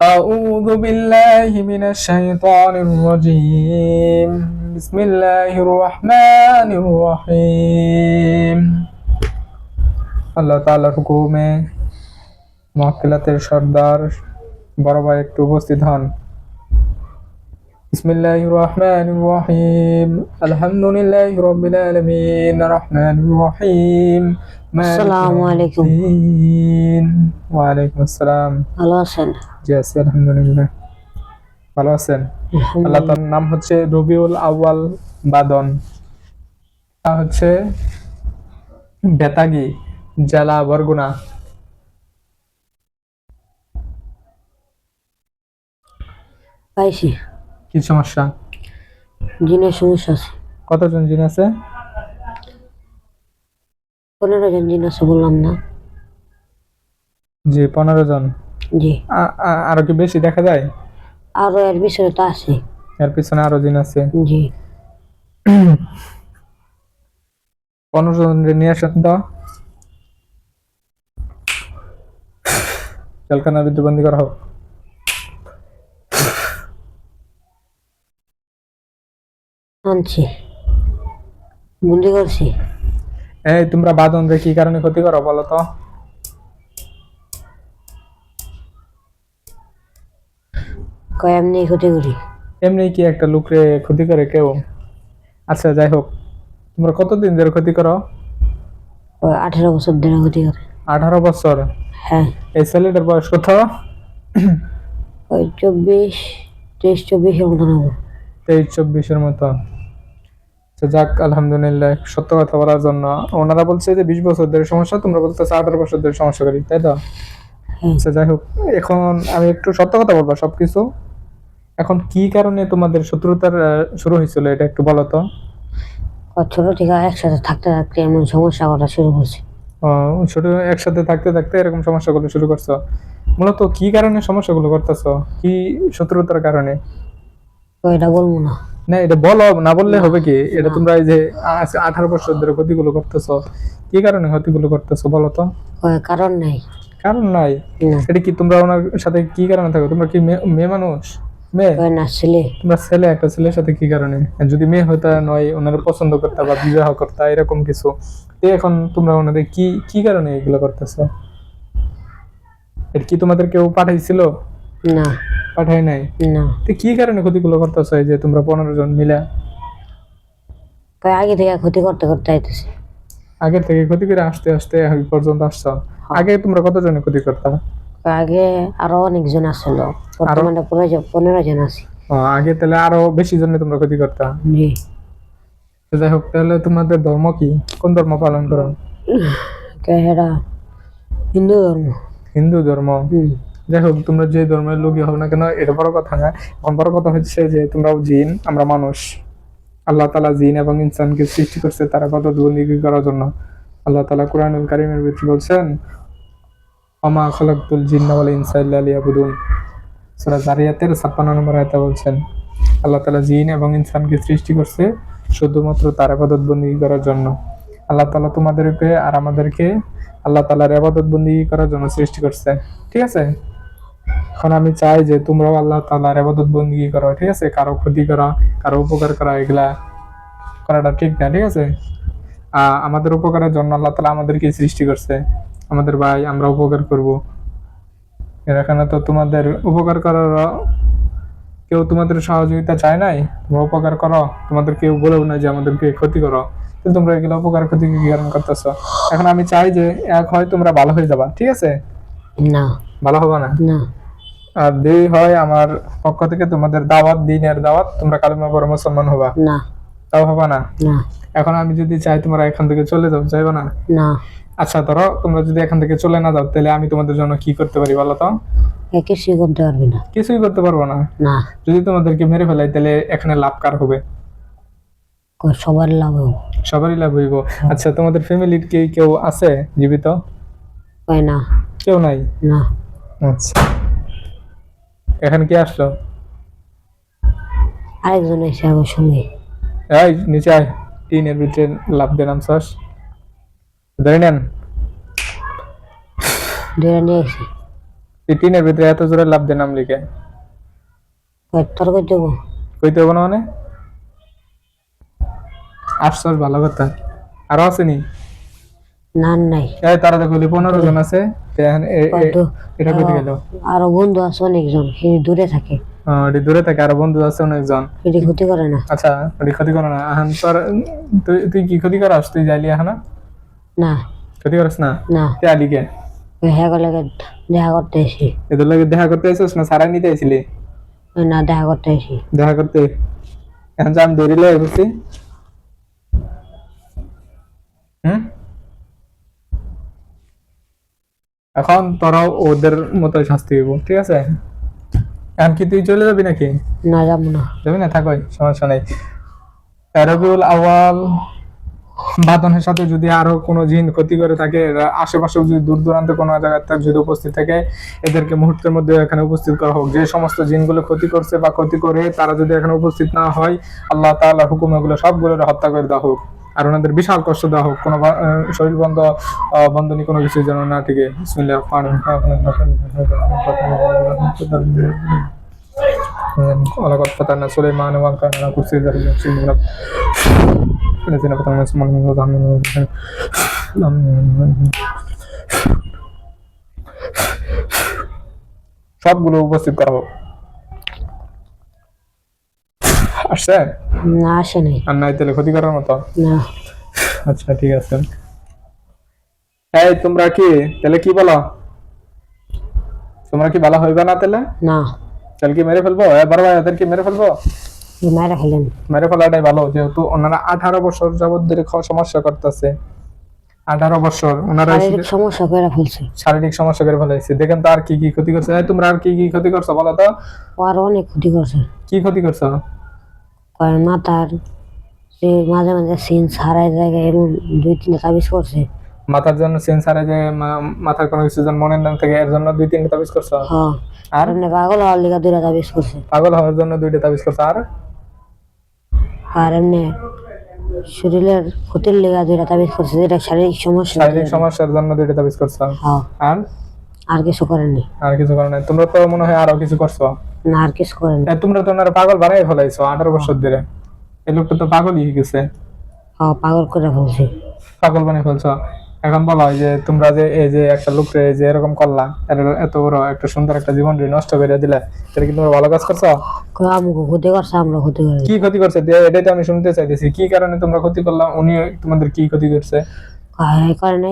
أعوذ بالله من الشيطان الرجيم بسم الله الرحمن الرحيم আল্লাহ তাআলার হুকুমে মুআক্কিলাতের সর্দার বড় ভাই একটু উপস্থিত হন। বিসমিল্লাহির রহমানির রহিম আলহামদুলিল্লাহি রাব্বিল আলামিন রহমানির রহিম আসসালামু আলাইকুম। ওয়া আলাইকুম আসসালাম। ভালো আছেন? জি আছি আলহামদুলিল্লাহ। ভালো আছেন? আল্লাহ তার নাম হচ্ছে রবিউল আউয়াল বাদন। তা হচ্ছে বেতাগী জেলা বরগুনা। পাইছি। কি সমস্যা? জিনের সমস্যা আছে। কতজন জিন আছে? 15 জন জিন আছে বললাম না? জি 15 জন। জি। আরো কি বেশি দেখা যায়? আরো এর পিছনে তো আছে। এর পিছনে আরো জিন আছে। জি। 15 জন নিয়ে আসেন তো। জেলখানার ভিতরে বন্দি করা হোক। আনছি, বন্দি করছি। এই তোমরা বাদন রে কি কারণে ক্ষতি করো বলো তো? কয় এমনি ক্ষতি করি? এমনি কি একটা লোকরে ক্ষতি করে কেউ? আচ্ছা যাই হোক, তোমরা কতদিন ধরে ক্ষতি করো? 18 বছর ধরে ক্ষতি করে। 18 বছর? হ্যাঁ। এই ছেলেটার বয়স কত? ওই 23-24 এর মতন হবে। 23-24 মতো। যাক আলহামদুলিল্লাহ, সত্য কথা বলার জন্য। ওনারা বলছে যে 20 বছর ধরে সমস্যা, তোমরা বলতেছো 18 বছর ধরে সমস্যা করি, তাই তো? আচ্ছা যাই হোক, এখন আমি একটু সত্য কথা বলবো সবকিছু। এখন কি কারণে তোমাদের শত্রুতার শুরু হয়েছিল এটা একটু বলো তো। ছোট থেকে একসাথে থাকতে থাকতে এমন সমস্যা করা শুরু করছে। ছোট একসাথে থাকতে থাকতে এরকম সমস্যাগুলো শুরু করছো। মূলত কি কারণে সমস্যাগুলো করতেছো? কি শত্রুতার কারণে? তো এটা বলবো না। না এটা বলো, না বললে হবে কি? এটা না। তোমরা এই যে 18 বছর ধরে ক্ষতিগুলো করতেছো, কি কারণে ক্ষতিগুলো করতেছো বলো তো? কারণ নাই। কারণ নাই? না। এটা কি তোমরা ওনার সাথে কি কারণে থাকো? তোমরা কি মেয়ে মানুষ? মেয়ে? না, ছেলে। তোমরা ছেলে, একটা ছেলের সাথে কি কারণে? যদি মেয়ে হইতা নয় ওনারা পছন্দ করতা বা বিবাহ করতা এরকম কিছু, এখন তোমরা ওনাদের কি কি কারণে এগুলো করতেছো? এটা কি তোমাদের কেউ পাঠাইছিল? না। পাঠাই নাই? না। তো কি কারণে ক্ষতিগুলো করতেছো এই যে তোমরা 15 জন মিলে? আগে থেকে ক্ষতি করতে করতে আইতেছে। আগের থেকে ক্ষতি করে আস্তে আস্তে এই পর্যন্ত আসছো। আগে তোমরা কতজনের ক্ষতি করতা? আগে আরো অনেকজন আসলো, বর্তমানে 15 জন আছে। আগে তাহলে আরো বেশি জন্য তোমরা ক্ষতি করতা? জি। যাই হোক, তাহলে তোমাদের ধর্ম কি? কোন ধর্ম পালন করো? এরা হিন্দু ধর্ম। হিন্দু ধর্ম? যাই হোক, তোমরা যে ধর্মের লোকই হও না কেন এটা বড় কথা না। এখন বড় কথা হচ্ছে যে তোমরাও জিন, আমরা মানুষ। আল্লাহ তাআলা জিন এবং ইনসানকে সৃষ্টি করছে তার ইবাদত বন্দেগী করার জন্য। আল্লাহ তাআলা কুরআনুল কারীমের ভিতরে বলছেন, ওমা খালাকতুল জিন্না ওয়াল ইনসা ইল্লা লিয়াবুদুন। সূরা যারিয়াতের 56 নম্বর আয়াতে বলছেন আল্লাহ তাআলা জিন এবং ইনসানকে সৃষ্টি করছে শুধুমাত্র তার ইবাদত বন্দেগী করার জন্য। আল্লাহ তাআলা তোমাদেরকে আর আমাদেরকে আল্লাহ তাআলার ইবাদত বন্দেগী করার জন্য সৃষ্টি করছে, ঠিক আছে? এখন আমি চাই যে তোমরাও আল্লাহ তাআলার ইবাদত বন্দেগী করো, ঠিক আছে? কারো ক্ষতি করা, কারো উপকার করা এগুলা করাটা ঠিক না, ঠিক আছে? আমাদের উপকারের জন্য আল্লাহ তাআলা আমাদেরকে সৃষ্টি করছে। আমাদের ভাই, আমরা উপকার করব। এখানে তো তোমাদের উপকার করার কেউ তোমাদের সহযোগিতা চায় নাই। তোমরা উপকার করো, তোমাদের কেউ বলেও না যে আমাদেরকে ক্ষতি করো, কিন্তু তোমরা এগুলো উপকার ক্ষতি কি কারণ করতেছো? এখন আমি চাই যে এক হয় তোমরা ভালো হয়ে যাবা, ঠিক আছে? না। ভালো হবে না? না। আর দুই হয় আমার পক্ষ থেকে তোমাদের দাওয়াত, দ্বীনের দাওয়াত, তোমরা কালেমা পড়ে মুসলমান হবা। না। তাও হবে না? না। এখন আমি যদি চাই তোমরা এখান থেকে চলে যাও, চাইবে না? না। আচ্ছা ধরো তোমরা যদি এখান থেকে চলে না যাও, তাহলে আমি তোমাদের জন্য কি করতে পারি বলো তো? কিছুই করতে পারবি না। কিছুই করতে পারবো না? না। যদি তোমাদেরকে মেরে ফেলাই তাহলে এখানে লাভ কার হবে? সবার লাভ হবে। সবারই লাভ হইব। আচ্ছা তোমাদের ফ্যামিলির কি কেউ আছে জীবিত? না। কেউ নাই? না। আচ্ছা, এখানে কি আসলো? আরেকজন এসে আমার সঙ্গে। এই নিচে আয়, টিনের ভিতরে লাভ দিয়ে নামছস, ধরে নেন। ধরে নিয়ে এসে। এই টিনের ভিতরে এত জোরে লাভ দিয়ে নাম লিখে তোর কই দেবো কইতে হবে না মানে আফসোস ভালো কথা আরো আসেনি না নাই এই তারা দেখো 15 জন আছে তো এখন কত এটা কইতে গেল আরো বন্ধু আছে অনেকজন সে দূরে থাকে এটি দূরে থাকে আর বন্ধু আছে অনেকজন এটি ক্ষতি করে না আচ্ছা ওটি ক্ষতি করো না এখন তোর তুই তুই কি ক্ষতি করাস তুই যাইলি এখন না ক্ষতি করিস না না কে আলিকে ওই হ্যাঁ লাগে দেখা করতে এসি এদের লাগে দেখা করতে এসেছিস না সারাই নিতে এসেছিলি ওই না দেখা করতে এসি দেখা করতে এখন যে আমি ধরিলে বুঝছি হুম এখন তোরাও ওদের মতো শাস্তি দিব ঠিক আছে এখন কি তুই চলে যাবি নাকি না যাবো না যাবি না থাকোই সমস্যা নেই রবিউল আউয়াল বাদনের সাথে যদি আরো কোনো জিন ক্ষতি করে থাকে এরা আশেপাশে যদি দূর দূরান্তে কোনো জায়গাতে যদি উপস্থিত থাকে এদেরকে মুহূর্তের মধ্যে এখানে উপস্থিত করা হোক যে সমস্ত জিনগুলো ক্ষতি করছে বা ক্ষতি করে তারা যদি এখানে উপস্থিত না হয় আল্লাহ তাআলার হুকুম এগুলো সবগুলো হত্যা করে দেওয়া হোক আর ওনাদের বিশাল কষ্ট দেওয়া হোক কোনো শরীর বন্ধনী কোনো কিছু যেন না ঠিক বিসমিল্লাহির রহমানির রহিম ولقد فتنا سليمان وكان على كرسي الذين فتنوا সবগুলো উপস্থিত করা হোক আসছে না আসে নাই আর নাই তাহলে ক্ষতি করার মতো না আচ্ছা ঠিক আছে এই তোমরা কি তাহলে কি বলো তোমরা কি ভালো হইবে না তাহলে না তাহলে কি মেরে ফেলবো এবার ভাই এদেরকে মেরে ফেলবো মায়েরা খেলেন মেরে ফেলাটাই ভালো যেহেতু ওনারা 18 বছর যাবত ধরে সমস্যা করতেছে 18 বছর ওনারা শারীরিক সমস্যা করে ফেলছে শারীরিক সমস্যা করে ফেলাইছে দেখেন তো আর কি কি ক্ষতি করছে এই তোমরা আর কি কি ক্ষতি করছো বলো তো ও আরো অনেক ক্ষতি করছে কি ক্ষতি করছো কয় মাথার সে মাঝে মাঝে সিন সারাই জায়গায় এরকম 2-3টা তাবিজ করছে মাথার জন্য সেন্সারে যে মাথার কোনো কিছু যেন মনে না থাকে এর জন্য 2-3টা তাবিজ করছো হ্যাঁ আর এমনি পাগল হওয়ার লিগা 2টা তাবিজ করছে পাগল হওয়ার জন্য 2টা তাবিজ করছো আর এমনি শরীরের ক্ষতির লিগা 2টা তাবিজ করছে যেটা শারীরিক সমস্যা শারীরিক সমস্যার জন্য 2টা তাবিজ করছো হ্যাঁ আর আর কিছু করেননি আর কিছু করো নাই তোমরা তো মনে হয় আরো কিছু করছো না আর কিছু করেননি তোমরা তো ওনারা পাগল বানাই ফেলাইছো 18 বছর ধরে এই লোকটা তো পাগলই হয়ে গেছে হ্যাঁ পাগল করে ফেলছে পাগল বানিয়ে ফেলছো এখন বলা হয় যে তোমরা যে এই যে একটা লোককে যে এরকম করলা এত বড় একটা সুন্দর একটা জীবন নষ্ট করে দিলে এটা কি তোমরা ভালো কাজ করছো আমাকে ক্ষতি করছে আমরা ক্ষতি করি কি ক্ষতি করছে এটাই তো আমি শুনতে চাইতেছি কি কারণে তোমরা ক্ষতি করলা উনি তোমাদের কি ক্ষতি করছে এই কারণে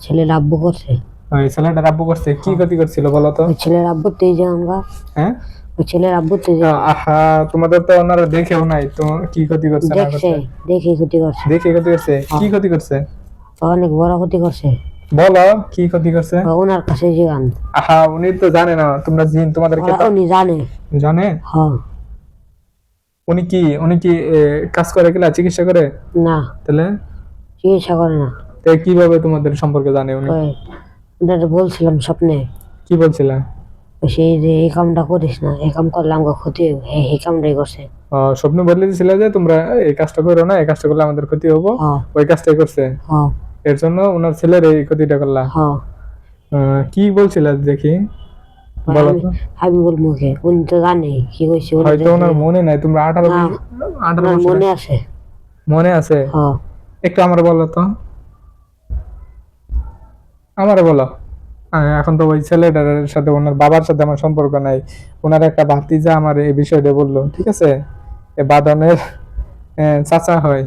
ছেলে আব্বু করছে ওই ছেলেটা আব্বু করছে কি ক্ষতি করছিল বলো তো ওই ছেলের আব্বু তেই যে আমরা হ্যাঁ ওই ছেলের আব্বু তেই যে আহা তোমাদের তো ওনারা দেখেও নাই তো কি ক্ষতি করছে না দেখছে করছে দেখে ক্ষতি করছে দেখে ক্ষতি করছে কি ক্ষতি করছে অনেক বড় ক্ষতি করছে বলো কি ক্ষতি করছে ওনার কাছে জিগান আহা উনি তো জানে না তোমরা জিন তোমাদেরকে তো উনি জানে জানে হ্যাঁ উনি কি কাজ করে কিনা চিকিৎসা করে না তাহলে চিকিৎসা করে না তো কিভাবে তোমাদের সম্পর্কে জানে উনি ওই ওটা বলছিলাম স্বপ্নে কি বলছিলা সেই যে এই কামটা করিস না এই কাম করলে আমাকে ক্ষতি হবে এই কামটাই করছে স্বপ্ন বলে দিয়েছিল যে তোমরা এই কাজটা করো না এই কাজটা করলে আমাদের ক্ষতি হবো হ্যাঁ ওই কাজটাই করছে হ্যাঁ এর জন্য ওনার ছেলের এই ক্ষতিটা করলা হ্যাঁ কি বলছিল দেখি বলো তো আমি বল মুখে উনি তো জানে কি কইছে হয়তো ওনার মনে নাই তোমরা 18 ওনার বছর মনে আছে মনে আছে হ্যাঁ একটু আমারে বলো তো আমারে বলো এখন তো ওই ছেলেটার সাথে ওনার বাবার সাথে আমার সম্পর্ক নাই ওনার একটা ভাতিজা আমার এই বিষয়টা বললো ঠিক আছে এ বাদনের চাচা হয়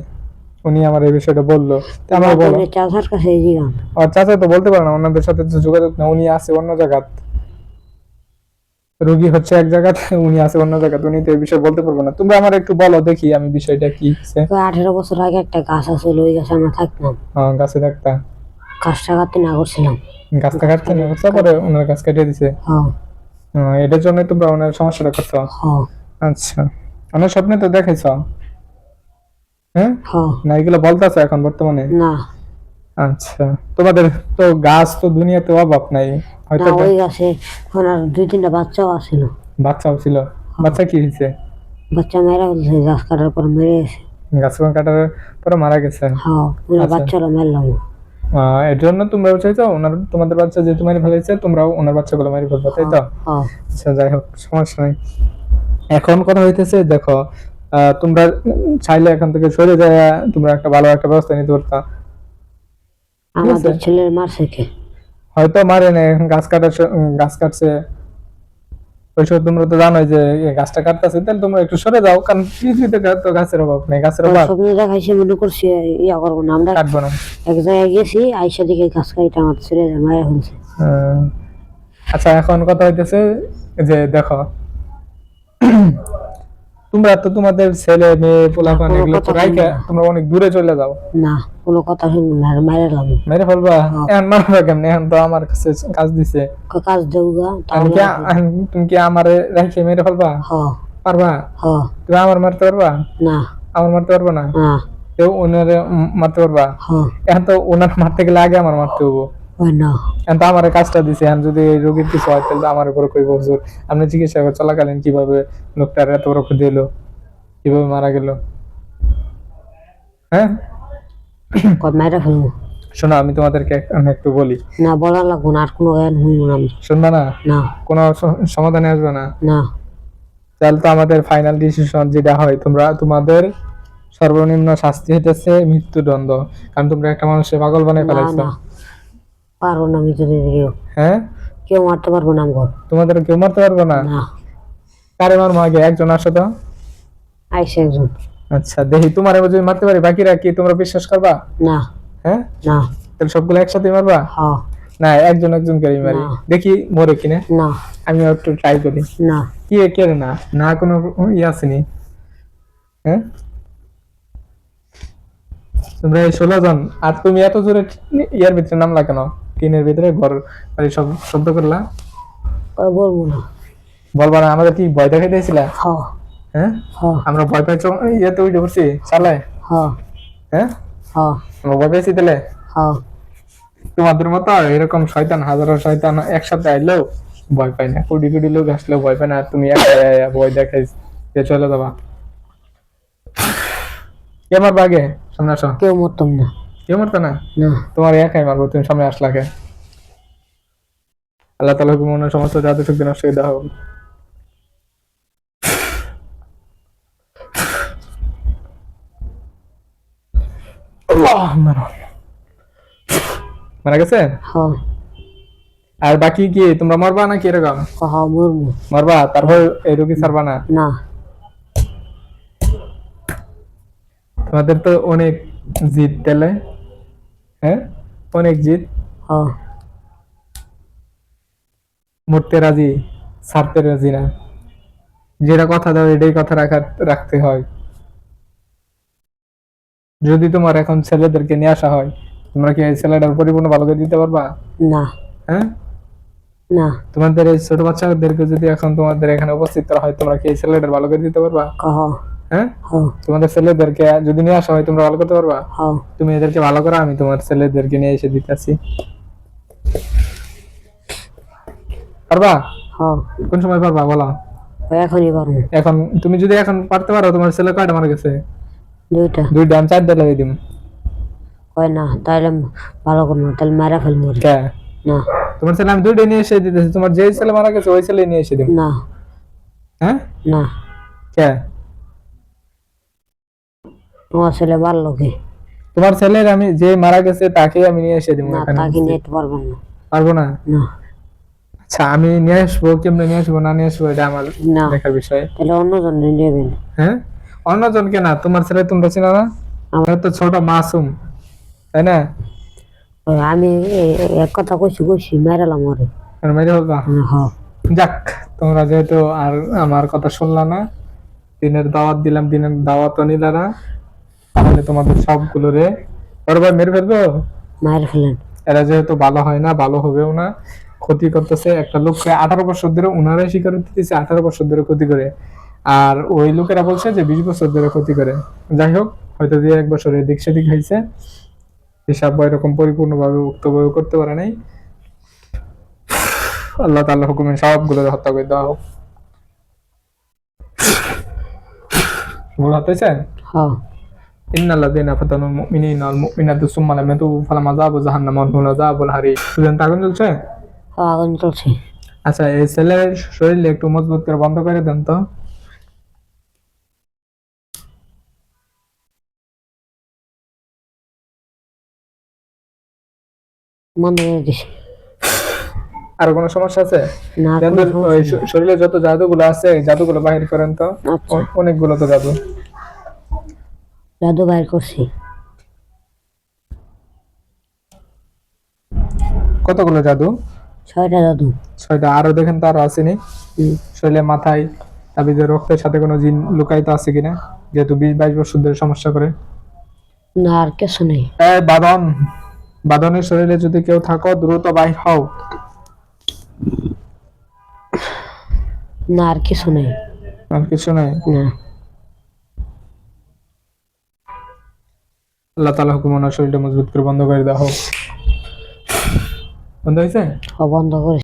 উনি আমার এই বিষয়টা বললো তা আমার বলো চাচার কাছে জিগান আর চাচা তো বলতে পারে না ওনাদের সাথে তো যোগাযোগ না উনি আছে অন্য জায়গাত রোগী হচ্ছে এক জায়গাতে উনি আছে অন্য জায়গাতে উনি তো এই বিষয়ে বলতে পারবো না তোমরা আমার একটু বলো দেখি আমি বিষয়টা কি হচ্ছে 18 বছর আগে একটা গাছ আছে ওই গাছে আমরা থাকতাম গাছে থাকতা গাছটা কাটতে না করছিলাম গাছটা কাটতে না তারপরে ওনার গাছ কেটে দিছে হ্যাঁ এটার জন্য তোমরা ওনার সমস্যাটা করছো হ্যাঁ আচ্ছা ওনার স্বপ্নে তো দেখাইছ হ্যাঁ হ্যাঁ না এগুলো বলতেছে এখন বর্তমানে না আচ্ছা তোমাদের তো গাছ তো দুনিয়াতে অভাব নাই হয়তো না ওই গাছে ওনার 2-3টা বাচ্চাও আছিল বাচ্চাও ছিল বাচ্চা কি হয়েছে বাচ্চা মেরা ফেলছে গাছ কাটার পর মেরে গেছে গাছ কাটার পরে মারা গেছে হ্যাঁ ওনার আচ্ছা। বাচ্চারা মেরলাম এর জন্য তোমরাও চাইছো ওনার তোমাদের বাচ্চা যেহেতু মেরে ফেলেছে তোমরাও ওনার বাচ্চাগুলো মেরে ফেলবে, তাই তো? হ্যাঁ আচ্ছা যাই হোক, সমস্যা নেই। এখন কথা হইতেছে দেখো, তোমরা চাইলে এখান থেকে সরে যায় তোমরা একটা ভালো একটা ব্যবস্থা নিতে পারতা। আমাদের ছেলের মারছে কে? হয়তো মারে না, এখন গাছ কাটছে ওইসব তোমরা তো জানোই যে এই গাছটা কাটতেছে, তাহলে তোমরা একটু সরে যাও, কারণ পৃথিবীতে তো গাছের অভাব নেই, গাছের অভাব স্বপ্নে দেখাইছে মনে করছি ইয়া করবো না আমরা। কাটবো না। এক জায়গায় গেছি আইসা দিকে গাছ কাইটা আমার ছেলে মারা ফেলছে। আচ্ছা এখন কথা হইতেছে যে দেখো, তোমরা তো তোমাদের ছেলে মেয়ে পোলাপান কোনো এগুলো তো কথা রাইখা শুনবো না। তোমরা অনেক দূরে চলে যাও। না কোনো কথা শুনবো না, আর মারালাম। মেরে ফেলবা? হ্যাঁ। এখন মারবা কেমনে? এখন তো আমার কাছে কাজ দিছে। কাজ দেউগা তুমি কি আমারে রাইখে মেরে ফেলবা? হ পারবা? হ তুমি আমার মারতে পারবা? না আমার মারতে পারবা না? না কেউ ওনারে মারতে পারবা? হ এখন তো ওনার মারতে গেলে আগে আমার মারতে হবো। ওই না এখন তো আমার কাজটা দিছে, এখন যদি এই রোগীর কিছু হয় তাহলে তো আমার উপর কইব হুজুর আপনি চিকিৎসা চলাকালীন কিভাবে লোকটার এত বড় ক্ষতি হলো, কিভাবে মারা গেল। হ্যাঁ কই মারা ফেলবো। শোনো আমি তোমাদেরকে একটু বলি। না বলা লাগবো না, আর কোনো জ্ঞান শুনবো না আমি। শুনবা না? না কোনো সমাধানে আসবে না? না তাহলে তো আমাদের ফাইনাল ডিসিশন যেটা হয়, তোমাদের সর্বনিম্ন শাস্তি হইতেছে মৃত্যুদণ্ড, কারণ তোমরা একটা মানুষের পাগল বানাই না ফেলাইছো। না পারবো না আমি যদি কেউ হ্যাঁ কেউ মারতে পারবো না আমগো। তোমাদের কেউ মারতে পারবে না? না কারে মারবো আগে? একজন আসো তো। আইসে একজন। আচ্ছা দেখি তোমার যদি মারতে পারি বাকিরা কি তোমরা বিশ্বাস করবা? না হ্যাঁ না তাহলে সবগুলো একসাথে মারবা? হ না একজন একজন করে মারি, না। দেখি মরে কিনা। না আমি একটু ট্রাই করি। না কি কে না না কোনো ইয়ে আসেনি। হ্যাঁ তোমরা এই 16 জন, আর তুমি এত জোরে ইয়ার ভিতরে নামলা কেন? টিনের ভিতরে ঘর বাড়ি সব শব্দ করলা। কই বলবো না। বলবা না? আমাদের কি ভয় দেখাই দিয়েছিলা? হ হ্যাঁ হ আমরা ভয় পাই ইয়েতে উঠে পড়ছি চালায়। হ হ্যাঁ হ আমরা ভয় পাইছি তাহলে? হ তোমাদের মতো এরকম শয়তান হাজারো শয়তান একসাথে আইলেও ভয় পাই না, কোটি কোটি লোক আসলেও ভয় পায় না, আর তুমি একা ভয় দেখাই যে চলে যাবা। কে মারবা আগে? সামনে আসো। কেউ মরতাম না। কেউ মারতো না? না তোমার একাই মারবো, তুমি সামনে আসলা কে? আল্লাহ তাআলা হুকুম অনুযায়ী সমস্ত জাতি শক্তি নষ্ট করে দেওয়া হবে। মারা গেছে? হ আর বাকি কি তোমরা মারবা নাকি এরকম? হ মরবো মারবা তারপর এই রোগী ছাড়বা না? না। তোমাদের তো অনেক জিদ তেলে, হ্যাঁ অনেক জিদ। হ মরতে রাজি, ছাড়তে রাজি না। যেটা কথা দাও এটাই কথা রাখতে হয়। যদি তোমার এখন ছেলেদেরকে নিয়ে আসা হয়, তোমরা কি এই ছেলেটার পরিপূর্ণ ভালো করে দিতে পারবা? না হ্যাঁ না তোমাদের এই ছোট বাচ্চাদেরকে যদি এখন তোমাদের এখানে উপস্থিত করা হয়, তোমরা কি এই ছেলেটার ভালো করে দিতে পারবা? কহ হ্যাঁ হ তোমাদের ছেলেদেরকে যদি নিয়ে আসা হয় তোমরা ভালো করতে পারবা? হ তুমি এদেরকে ভালো করো, আমি তোমার ছেলেদেরকে নিয়ে এসে দিতেছি। পারবা? হ কোন সময় পারবা বলো? এখনই পারবো। এখন তুমি যদি এখন পারতে পারো, তোমার ছেলে কয়টা মারা গেছে? দুইটা। দুইটা, আমি 4টা লাগিয়ে দিম। কয় না তাইলে ভালো করবো না, তাহলে মারা ফেলবো রে। কে? না তোমার ছেলে আমি 2টা নিয়ে এসে দিতেছি, তোমার যে ছেলে মারা গেছে ওই ছেলে নিয়ে এসে দিম। না হ্যাঁ না কে? তোমার ছেলে বাড়লো কে? তোমার ছেলের আমি যে মারা গেছে তাকে আমি নিয়ে এসে দিব না এখানে। তাকে নিতে পারবেন না। পারবো না? না আচ্ছা আমি নিয়ে আসবো, কেমনে নিয়ে আসবো না নিয়ে আসবো এটা আমার না দেখার বিষয়। তাহলে অন্যজন নেবেন। হ্যাঁ অন্যজনকে না, তোমার ছেলে তোমরা চিনো না? আমরা তো ছোট মাসুম, তাই না? আমি এক কথা কইছি মেরালাম ওরে। আর মেরে ফেলবা? হ যাক, তোমরা যেহেতু আর আমার কথা শুনলা না, দিনের দাওয়াত দিলাম, দিনের দাওয়াতও নিলা না, তাহলে তোমাদের সবগুলো রে বরাবর মেরে ফেলবো। মায়ের ফেলেন। এরা যেহেতু ভালো হয় না, ভালো হবেও না, ক্ষতি করতেছে একটা লোককে 18 বছর ধরে, উনারাই স্বীকার দিতেছে 18 বছর ধরে ক্ষতি করে, আর ওই লোকেরা বলছে যে 20 বছর ধরে ক্ষতি করে। যাই হোক, হয়তো 2-1 বছর এদিক সেদিক হয়েছে, হিসাব এরকম পরিপূর্ণভাবে উক্তভাবে করতে পারে নাই। আল্লাহ তাআলার হুকুমে সবগুলো হত্যা করে দেওয়া হোক। ভুল হতেছে? হ ইন্নাল্লাযীনা ফাতানুল মুমিনিনা ওয়াল মুমিনাতি সুম্মা লাম ইয়াতুবু ফালাহুম আযাবু জাহান্নাম ওয়া লাহুম আযাবুল হারিক। বুঝলেন? আগুন জ্বলছে? আগুন চলছে। আচ্ছা, এই ছেলের শরীরে একটু মজবুত করে বন্ধ করে দেন তো। বন্ধ করে দিছি। আর কোনো সমস্যা আছে? না, দেন কোনো তো, সমস্যা ওই নেই। শরীরে যত জাদুগুলো আছে এই জাদুগুলো বাহির করেন তো। আচ্ছা, অনেকগুলো তো জাদু। জাদু বাইর করছি। কতগুলো জাদু? 6টা জাদু। 6টা। আরো দেখেন তো আরো আসেনি? শরীরে মাথায় তাবিজের রক্তের সাথে কোনো জিন লুকায়িত আছে কিনা, যেহেতু 20-22 বছর ধরে সমস্যা করে। না, আর কিছু নেই। বাদন, বাদনের শরীরে যদি কেউ থাকো দ্রুত বাহির হও। না, আর কিছু নেই। আর কিছু নাই। না। আল্লাহ তাআলা হুকুম ওনার শরীরটা মজবুত করে বন্ধ করে দাও। বন্ধ হয়েছে? বন্ধ করে